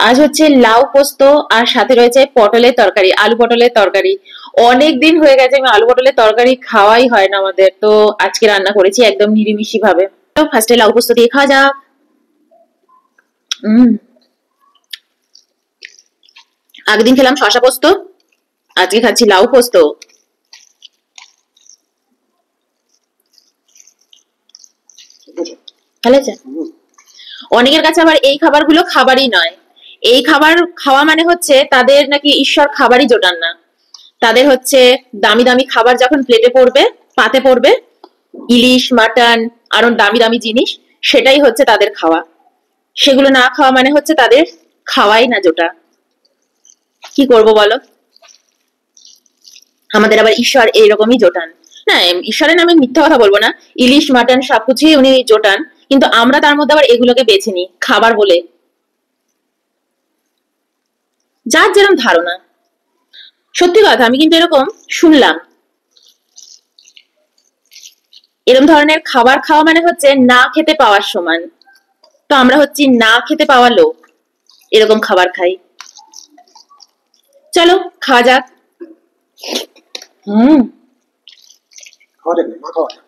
আজ হচ্ছে লাউ পোস্ত আর সাথে রয়েছে পটলের তরকারি, আলু পটলের তরকারি। অনেক দিন হয়ে গেছে আমি আলু পটলের তরকারি খাওয়াই হয় না আমাদের, তো আজকে রান্না করেছি একদম নিরিমিষি ভাবে। তো ফার্স্টে লাউ পোস্ত দিয়ে খাওয়া যাক। উম আগের দিন খেলাম শশা পোস্ত, আজকে খাচ্ছি লাউ পোস্ত। ভালো আছে। অনেকের কাছে আবার এই খাবারগুলো খাবারই নয়। এই খাবার খাওয়া মানে হচ্ছে তাদের নাকি ঈশ্বর খাবারই জোটান না। তাদের হচ্ছে দামি দামি খাবার যখন প্লেটে পড়বে, পাতে পড়বে, ইলিশ মাটন আরো দামি দামি জিনিস, সেটাই হচ্ছে তাদের খাওয়া। সেগুলো না খাওয়া মানে হচ্ছে তাদের খাওয়াই না জোটা। কি করব বলো। আমাদের আবার ঈশ্বর এইরকমই জোটান। না, ঈশ্বরের নামে মিথ্যা কথা বলবো না। ইলিশ মাটন সবকিছুই উনি জোটান, কিন্তু আমরা তার মধ্যে আবার এগুলোকে বেছে নিই খাবার বলে। যার যেরকম ধারণা। সত্যি কথা, আমি কিন্তু এরকম শুনলাম। এরকম ধরনের খাবার খাওয়া মানে হচ্ছে না খেতে পাওয়ার সমান। তো আমরা হচ্ছি না খেতে পাওয়া লোক, এরকম খাবার খাই। চলো খাওয়া যাক। হুম। খাওয়া যাক না খাওয়া যাক।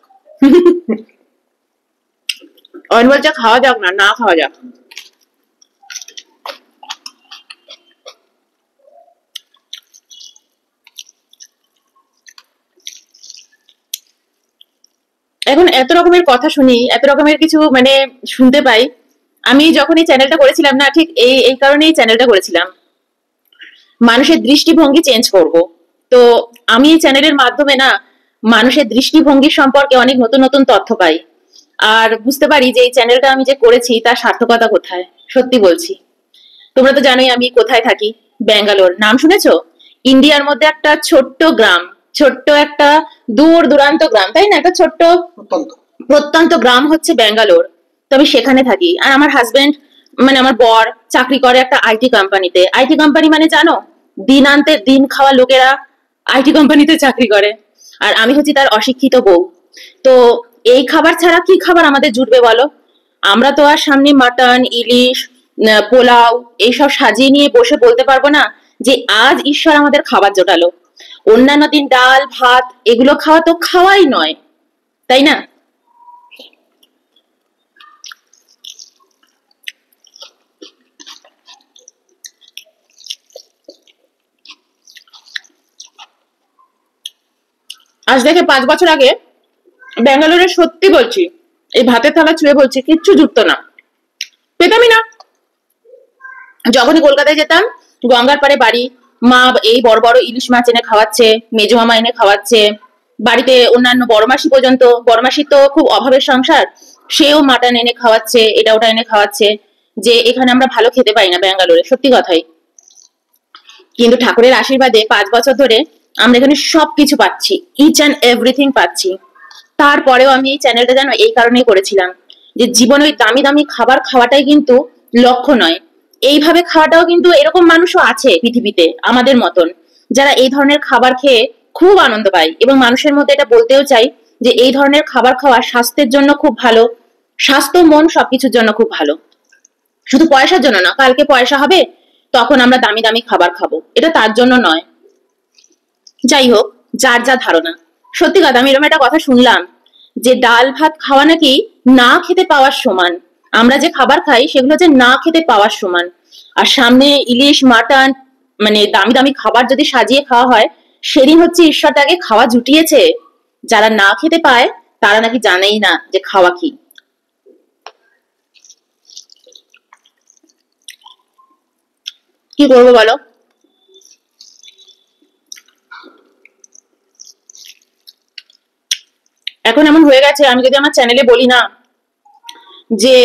অয়ন বলছে খাওয়া যাক না, না খাওয়া যাক। এখন এত রকমের কথা শুনি, এত রকমের কিছু মানে শুনতে পাই। আমি যখন এই চ্যানেলটা করেছিলাম না, ঠিক এই এই কারণেই চ্যানেলটা করেছিলাম, মানুষের দৃষ্টিভঙ্গি চেঞ্জ করব। তো আমি এই চ্যানেলের মাধ্যমে না মানুষের দৃষ্টিভঙ্গি সম্পর্কে অনেক নতুন নতুন তথ্য পাই। আর বুঝতে পারি যে এই চ্যানেলটা আমি যে করেছি তার সার্থকতা কোথায়। সত্যি বলছি। তোমরা তো জানোই আমি কোথায় থাকি। ব্যাঙ্গালোর নাম শুনেছো? ইন্ডিয়ার মধ্যে একটা ছোট্ট গ্রাম, ছোট্ট একটা দূর দূরান্ত গ্রাম, তাই না? একটা ছোট্ট অত্যন্ত। প্রত্যন্ত গ্রাম হচ্ছে ব্যাঙ্গালোর। তো আমি সেখানে থাকি। আর আমার হাজবেন্ড মানে আমার বর চাকরি করে একটা আইটি কোম্পানিতে। আইটি কোম্পানি মানে জানো, দিন আনতে দিন খাওয়া লোকেরা আইটি কোম্পানিতে চাকরি করে। আর আমি হচ্ছি তার অশিক্ষিত বউ। তো এই খাবার ছাড়া কি খাবার আমাদের জুটবে বলো? আমরা তো আর সামনে মাটন, ইলিশ, পোলাও এইসব সাজিয়ে নিয়ে বসে বলতে পারবো না যে আজ ঈশ্বর আমাদের খাবার জোটালো। অন্যান্য দিন ডাল ভাত এগুলো খাওয়া তো খাওয়াই নয়, তাই না? আজ থেকে 5 বছর আগে ব্যাঙ্গালোরে, সত্যি বলছি, এই ভাতের থালা ছুঁয়ে বলছি, কিচ্ছু জুটতো না, পেতামই না। যখনই কলকাতায় যেতাম, গঙ্গার পাড়ে বাড়ি, মা এই বড় বড় ইলিশ মাছ এনে খাওয়াচ্ছে, মেজো মামা এনে খাওয়াচ্ছে, বাড়িতে অন্যান্য বড় মাসি পর্যন্ত, বড় মাসির তো খুব অভাবের সংসার, সেও মাটন এনে খাওয়াচ্ছে, এটা ওটা এনে খাওয়াচ্ছে। যে এখানে আমরা ভালো খেতে পাই না ব্যাঙ্গালোরে, সত্যি কথাই। কিন্তু ঠাকুরের আশীর্বাদে 5 বছর ধরে আমরা এখানে সবকিছু পাচ্ছি, ইচ অ্যান্ড এভরিথিং পাচ্ছি। তারপরেও আমি এই চ্যানেলটা জানো এই কারণেই করেছিলাম, যে জীবনে ওই দামি দামি খাবার খাওয়াটাই কিন্তু লক্ষ্য নয়। এইভাবে খাওয়াটাও কিন্তু, এরকম মানুষও আছে পৃথিবীতে আমাদের মতন, যারা এই ধরনের খাবার খেয়ে খুব আনন্দ পায়। এবং মানুষের মধ্যে এটা বলতেও চাই যে এই ধরনের খাবার খাওয়া স্বাস্থ্যের জন্য খুব ভালো। স্বাস্থ্য মন সবকিছুর জন্য খুব ভালো। শুধু পয়সার জন্য না, কালকে পয়সা হবে তখন আমরা দামি দামি খাবার খাবো, এটা তার জন্য নয়। যাই হোক, যার যা ধারণা। সত্যি কথা, আমি এরকম একটা কথা শুনলাম যে ডাল ভাত খাওয়া নাকি না খেতে পাওয়ার সমান। আমরা যে খাবার খাই সেগুলো যে না খেতে পাওয়ার সমান। আর সামনে ইলিশ মাটন মানে দামি দামি খাবার যদি সাজিয়ে খাওয়া হয়, সেদিন হচ্ছে ঈশ্বর তাকে খাওয়া জুটিয়েছে। যারা না খেতে পায় তারা নাকি জানেই না যে খাওয়া কি। কি করবো বলো। এখন এমন হয়ে গেছে, আমি যদি আমার চ্যানেলে বলি না যে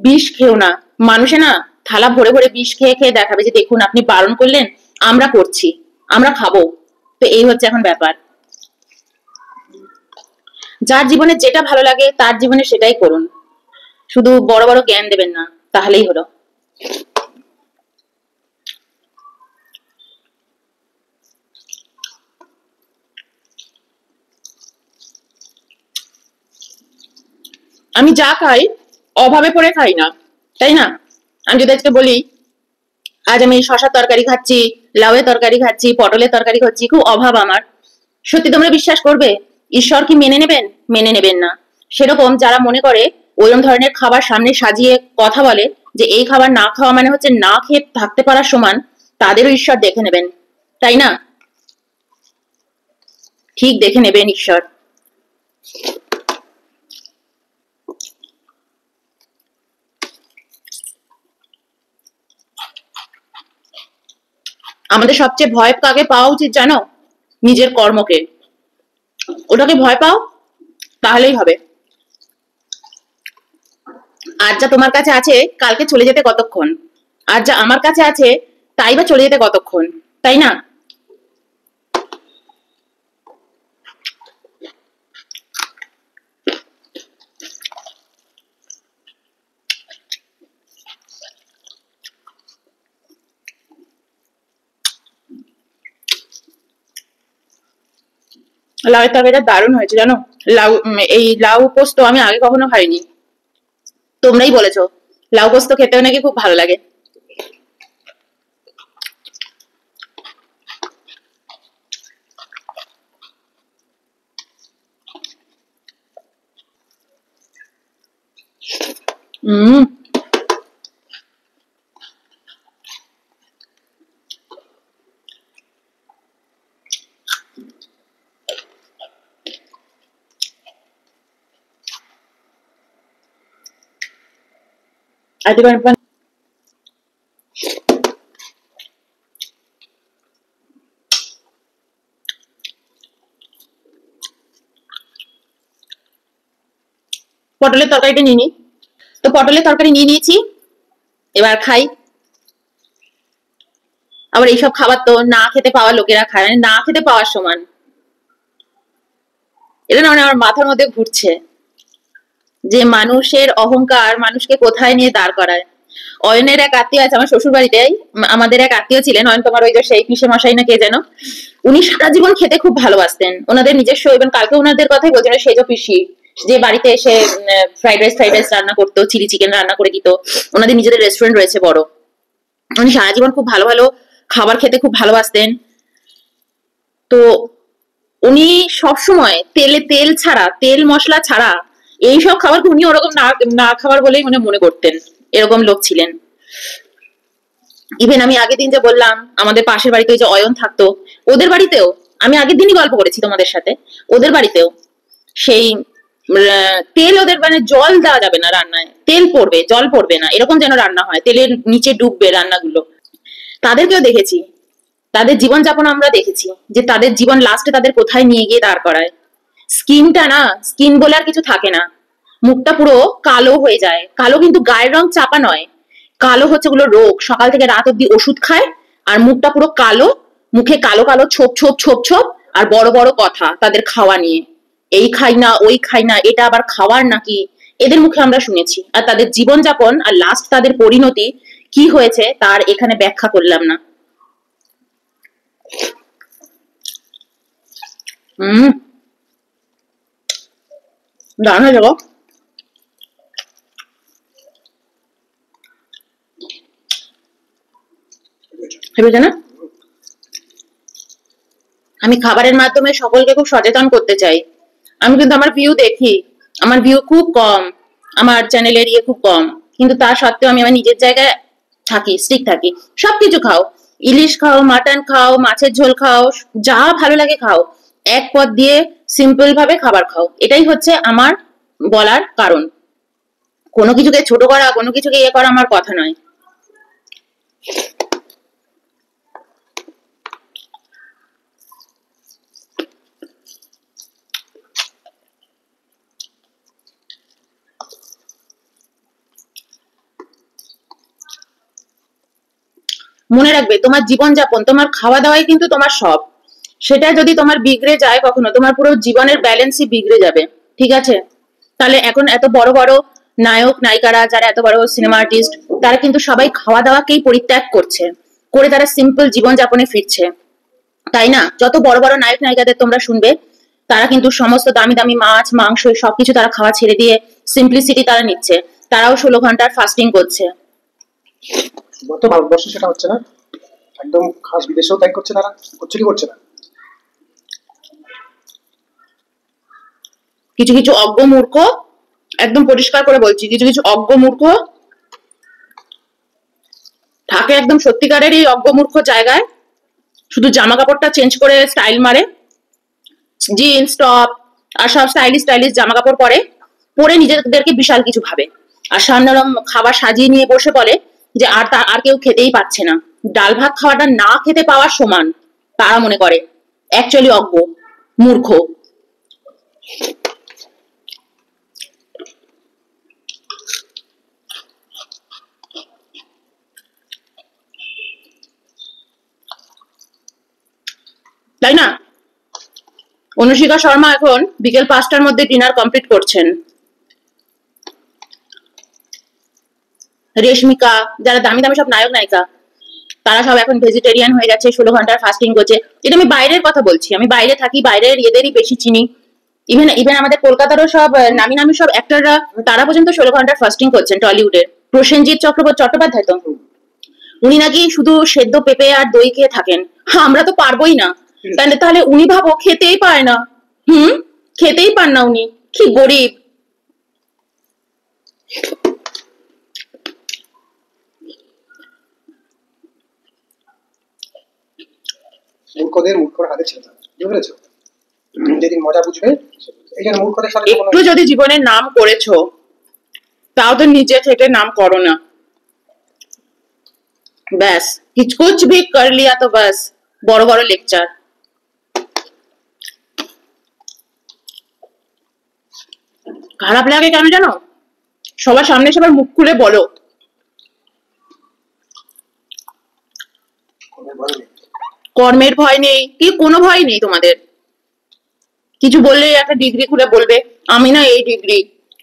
বিষ খেও না, মানুষে না থালা ভরে ভরে বিষ খেয়ে খেয়ে দেখাবে যে দেখুন আপনি বারণ করলেন, আমরা করছি, আমরা খাবো। তো এই হচ্ছে এখন ব্যাপার। যার জীবনে যেটা ভালো লাগে তার জীবনে সেটাই করুন, শুধু বড় বড় জ্ঞান দেবেন না, তাহলেই হলো। আমি যা খাই অভাবে পড়ে খাই না, তাই না? আমি যদি আজকে বলি আজ আমি শশার তরকারি খাচ্ছি, লাউয়ের তরকারি খাচ্ছি, পটলের তরকারি খাচ্ছি, খুব অভাব আমার। সত্যি তোমরা বিশ্বাস করবে ঈশ্বর কি মেনে নেবেন? মেনে নেবেন না। সেরকম যারা মনে করে ওইরকম ধরনের খাবার সামনে সাজিয়ে কথা বলে যে এই খাবার না খাওয়া মানে হচ্ছে না খেয়ে থাকতে পারার সমান, তাদেরও ঈশ্বর দেখে নেবেন, তাই না? ঠিক দেখে নেবেন ঈশ্বর। আমাদের সবচেয়ে ভয় কাকে পাওয়া উচিত জানো? নিজের কর্মকে। ওটাকে ভয় পাও, তাহলেই হবে। আজ যা তোমার কাছে আছে কালকে চলে যেতে কতক্ষণ, আর যা আমার কাছে আছে তাই বা চলে যেতে কতক্ষণ, তাই না? লাউয়ের তরকারিটা দারুণ হয়েছে জানো। লাউ এই লাউ পোস্ত আমি আগে কখনো খাইনি। তোমরাই বলেছো লাউ পোস্ত খেতেও নাকি খুব ভালো লাগে। হুম। পটলের তরকারিটা নিয়ে নি। তো পটলের তরকারি নিয়ে নিয়েছি, এবার খাই। আবার এইসব খাবার তো না খেতে পাওয়া লোকেরা খায়, মানে না খেতে পাওয়ার সমান। এটা না মানে আমার মাথার মধ্যে ঘুরছে যে মানুষের অহংকার মানুষকে কোথায় নিয়ে দাঁড় করায়। অয়নের এক আত্মীয় আছে আমার শ্বশুর বাড়িতে, আমাদের এক আত্মীয় ছিলেন, অয়ন তোমার ওই যে সেই পিসে মশাই না কে যেন, উনি সারা জীবন খেতে খুব ভালোবাসতেন। ওনাদের নিজস্ব, এবং কালকে ওনাদের কথাই বলছেন, সেই যে পিসি যে বাড়িতে এসে ফ্রাইড রাইস রান্না করতো, চিলি চিকেন রান্না করে দিত। ওনাদের নিজেদের রেস্টুরেন্ট রয়েছে বড়। উনি সারা জীবন খুব ভালো ভালো খাবার খেতে খুব ভালোবাসতেন। তো উনি সবসময় তেল ছাড়া, তেল মশলা ছাড়া এইসব খাবারকে উনি ওরকম না না খাবার বলেই মনে করতেন। এরকম লোক ছিলেন। ইভেন আমি আগের দিন যে বললাম আমাদের পাশের বাড়িতে যে অয়ন থাকতো, ওদের বাড়িতেও আমি আগের দিনই গল্প করেছি তোমাদের সাথে, ওদের বাড়িতেও সেই তেল, ওদের মানে জল দেওয়া যাবে না রান্নায়, তেল পড়বে জল পড়বে না, এরকম যেন রান্না হয়, তেলের নিচে ডুববে রান্নাগুলো। তাদেরকেও দেখেছি, তাদের জীবনযাপন আমরা দেখেছি যে তাদের জীবন লাস্টে তাদের কোথায় নিয়ে গিয়ে দাঁড় করায়। স্কিনটা না, স্কিন বলে আর কিছু থাকে না, মুখটা পুরো কালো হয়ে যায়। কালো কিন্তু গায়ের রং চাপা নয়, কালো হচ্ছে গুলো রোগ, সকাল থেকে রাত অব্দি ওষুধ খায় আর মুখটা পুরো কালো, মুখে কালো কালো ছোপ ছোপ ছোপ ছোপ, আর বড় বড় কথা তাদের খাওয়া নিয়ে, এই খাই না ওই খাই না, এটা আবার খাওয়ার নাকি, এদের মুখে আমরা শুনেছি। আর তাদের জীবনযাপন আর লাস্ট তাদের পরিণতি কি হয়েছে তার এখানে ব্যাখ্যা করলাম না। হুম, দারুণ হয়েছে গো। ভেবেছে না, আমি খাবারের মাধ্যমে সকলকে খুব সচেতন করতে চাই। আমি কিন্তু আমার ভিউ দেখি, আমার ভিউ খুব কম, আমার চ্যানেলের ইয়ে খুব কম, কিন্তু তা সত্ত্বেও আমি আমার নিজের জায়গায় থাকি, স্টিক থাকি। সবকিছু খাও, ইলিশ খাও, মাটন খাও, মাছের ঝোল খাও, যা ভালো লাগে খাও, এক পদ দিয়ে সিম্পল ভাবে খাবার খাও, এটাই হচ্ছে আমার বলার কারণ। কোনো কিছুকে ছোট করা, কোনো কিছুকে ইয়ে করা আমার কথা নয়। মনে রাখবে তোমার জীবনযাপন, তোমার খাওয়া দাওয়াই কিন্তু তোমার সব। সেটা যদি তোমার বিগড়ে যায় কখনো, তোমার পুরো জীবনের ব্যালেন্সই বিগড়ে যাবে। ঠিক আছে? তাহলে এখন এত বড় বড় নায়ক নায়িকারা, যারা এত বড় সিনেমা আর্টিস্ট, তারা কিন্তু সবাই খাওয়া দাওয়াকেই পরিত্যাগ করছে, করে তারা সিম্পল জীবনযাপনে ফিরছে, তাই না? যত বড় বড় নায়ক নায়িকাদের তোমরা শুনবে, তারা কিন্তু সমস্ত দামি দামি মাছ মাংস সবকিছু তারা খাওয়া ছেড়ে দিয়ে সিম্পলিসিটি তারা নিচ্ছে। তারাও 16 ঘন্টার ফাস্টিং করছে। শুধুমাত্র ভারতবর্ষে সেটা হচ্ছে না, একদম খাস বিদেশেও তাই করছে তারা। করছে কি করছে না? কিছু কিছু অজ্ঞ মূর্খ, একদম পরিষ্কার করে বলছি, কিছু কিছু অজ্ঞ মূর্খ থাকে একদম সত্যিকারের এই অজ্ঞ মূর্খ জায়গায়, শুধু জামা কাপড়টা চেঞ্জ করে স্টাইল মারে, জিন্স টপ আর সব স্টাইলিশ স্টাইলিশ জামা কাপড় পরে নিজেদেরকে বিশাল কিছু ভাবে, আর সামনে খাবার সাজিয়ে নিয়ে বসে বলে যে আর কেউ খেতেই পাচ্ছে না, ডাল ভাত খাওয়াটা না খেতে পাওয়ার সমান তারা মনে করে। অ্যাকচুয়ালি অজ্ঞ মূর্খ। তাই না? অনুষ্কা শর্মা এখন বিকেল 5টার মধ্যে ডিনার কমপ্লিট করছেন। রেশমিকা, যারা দামি দামি সব নায়ক নায়িকা, তারা সব এখন ভেজিটেরিয়ান হয়ে গেছে, 16 ঘন্টার ফাস্টিং করছে। এটা আমি বাইরের কথা বলছি, আমি বাইরে থাকি, বাইরের এদেরই বেশি চিনি। ইভেন আমাদের কলকাতারও সব নামি নামি সব অ্যাক্টররা, তারা পর্যন্ত 16 ঘন্টার ফাস্টিং করছেন। টলিউডের প্রসেনজিৎ চট্টোপাধ্যায় তো, উনি নাকি শুধু সেদ্ধ পেঁপে আর দই খেয়ে থাকেন। হ্যাঁ, আমরা তো পারবোই না। তাহলে উনি ভাবো খেতেই পায় না, খেতেই পান না উনি, কি গরিব। মূর্খদের মূর্খর হাতে ছেড়ে দাও, বুঝতে পেরেছো? যেদিন মজা বুঝবে, এখানে মূর্খদের সাথে একটু যদি জীবনের নাম করেছো, তাও তো নিজে থেকে নাম করো না। ব্যাস কুছ ভি কর লিয়া তো ব্যাস বড় বড় লেকচার। খারাপ লাগে কেন জানো? সবার সামনে সবার মুখ খুলে বলো, কর্মের ভয় নেই, কি কোনো ভয় নেই তোমাদের। কিছু বললে একটা ডিগ্রি খুলে বলবে আমি না এই ডিগ্রি,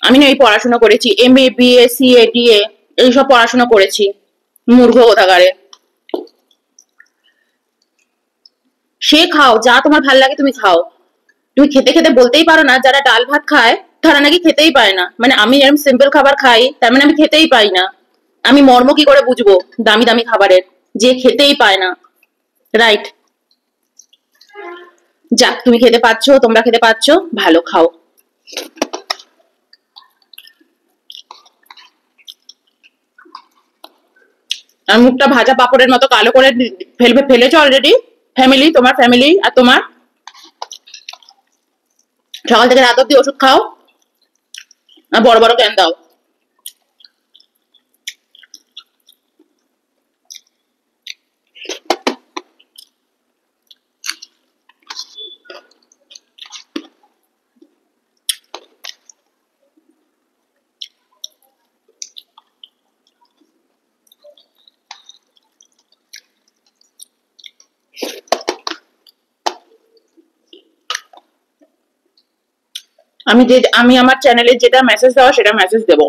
আমি না এই পড়াশোনা করেছি, MA BA CA DA এইসব পড়াশোনা করেছি। মূর্খ কোথাকারে। সে খাও, যা তোমার ভাল লাগে তুমি খাও। তুমি খেতে খেতে বলতেই পারো না যারা ডাল ভাত খায় তারা নাকি খেতেই পায় না। মানে আমি এরকম সিম্পল খাবার খাই, তার মানে আমি খেতেই পাই না। আমি মর্ম কি করে বুঝবো দামি দামি খাবারের, যে খেতেই পায় না? রাইট? যাক, তুমি খেতে পাচ্ছ, তোমরা খেতে পাচ্ছ, ভালো, খাও। আর মুখটা ভাজা পাপড়ের মতো কালো করে ফেলেছো অলরেডি। ফ্যামিলি, তোমার ফ্যামিলি আর তোমার, সকাল থেকে রাত অব্দি ওষুধ খাও আর বড় বড় জ্ঞান দাও। আমি আমার চ্যানেলে যেটা মেসেজ দেওয়া সেটা মেসেজ দেবো।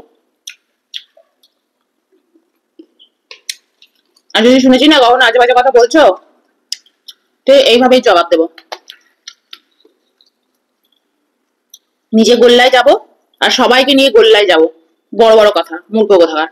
আর যদি শুনেছি না কখনো আজে বাজে কথা বলছো, তো এইভাবেই জবাব দেবো। নিজে গোল্লায় যাব আর সবাইকে নিয়ে গোল্লায় যাব। বড় বড় কথা, মূর্খ কোথাকার।